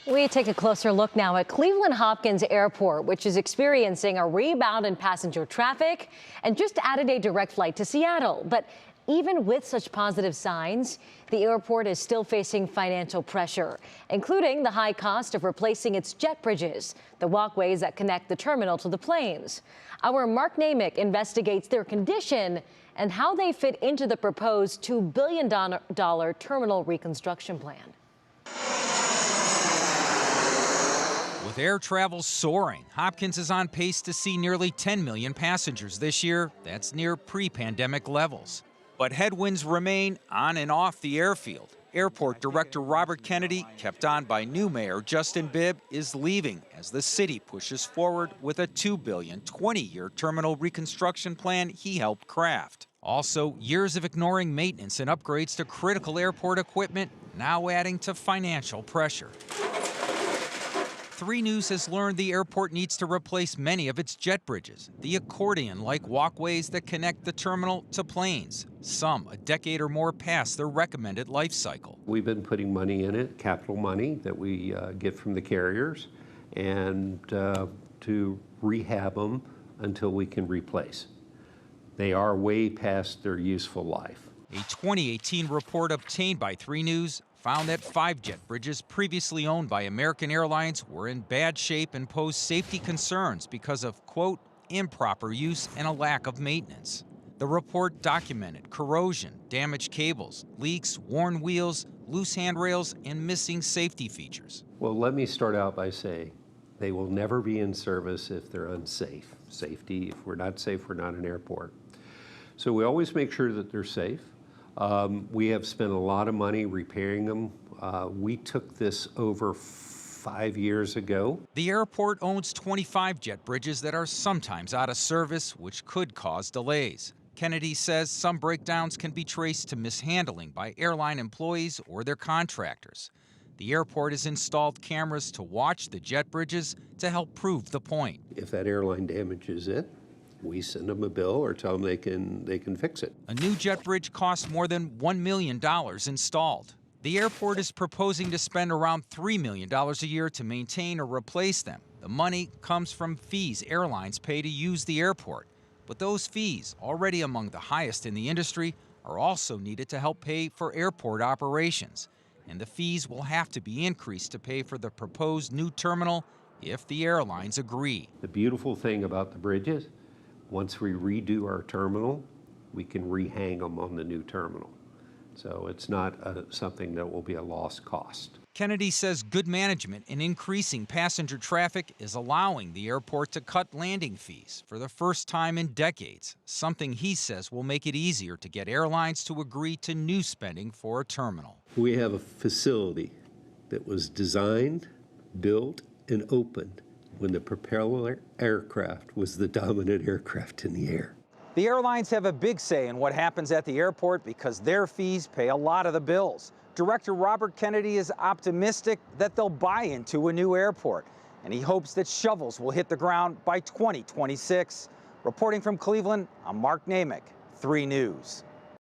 We take a closer look now at Cleveland Hopkins Airport, which is experiencing a rebound in passenger traffic and just added a direct flight to Seattle. But even with such positive signs, the airport is still facing financial pressure, including the high cost of replacing its jet bridges, the walkways that connect the terminal to the planes. Our Mark Namick investigates their condition and how they fit into the proposed $2 billion terminal reconstruction plan. With air travel soaring, Hopkins is on pace to see nearly 10 million passengers this year. That's near pre-pandemic levels. But headwinds remain on and off the airfield. Airport Director Robert Kennedy, kept on by new Mayor Justin Bibb, is leaving as the city pushes forward with a $2 billion 20-year terminal reconstruction plan he helped craft. Also, years of ignoring maintenance and upgrades to critical airport equipment now adding to financial pressure. 3 News has learned the airport needs to replace many of its jet bridges, the accordion-like walkways that connect the terminal to planes, some a decade or more past their recommended life cycle. We've been putting money in it, capital money that we get from the carriers, and to rehab them until we can replace. They are way past their useful life. A 2018 report obtained by 3 News found that 5 jet bridges previously owned by American Airlines were in bad shape and posed safety concerns because of, quote, improper use and a lack of maintenance. The report documented corrosion, damaged cables, leaks, worn wheels, loose handrails, and missing safety features. Well, let me start out by saying they will never be in service if they're unsafe. Safety, if we're not safe, we're not an airport. So we always make sure that they're safe. We have spent a lot of money repairing them. We took this over 5 years ago. The airport owns 25 jet bridges that are sometimes out of service, which could cause delays. Kennedy says some breakdowns can be traced to mishandling by airline employees or their contractors. The airport has installed cameras to watch the jet bridges to help prove the point. If that airline damages it, we send them a bill or tell them they can fix it. A new jet bridge costs more than $1 million installed. The airport is proposing to spend around $3 million a year to maintain or replace them. The money comes from fees airlines pay to use the airport. But those fees, already among the highest in the industry, are also needed to help pay for airport operations. And the fees will have to be increased to pay for the proposed new terminal if the airlines agree. The beautiful thing about the bridges, once we redo our terminal, we can rehang them on the new terminal. So it's not something that will be a lost cost. Kennedy says good management in increasing passenger traffic is allowing the airport to cut landing fees for the first time in decades, something he says will make it easier to get airlines to agree to new spending for a terminal. We have a facility that was designed, built, and opened when the propeller aircraft was the dominant aircraft in the air. The airlines have a big say in what happens at the airport because their fees pay a lot of the bills. Director Robert Kennedy is optimistic that they'll buy into a new airport, and he hopes that shovels will hit the ground by 2026. Reporting from Cleveland, I'm Mark Namick, 3 News.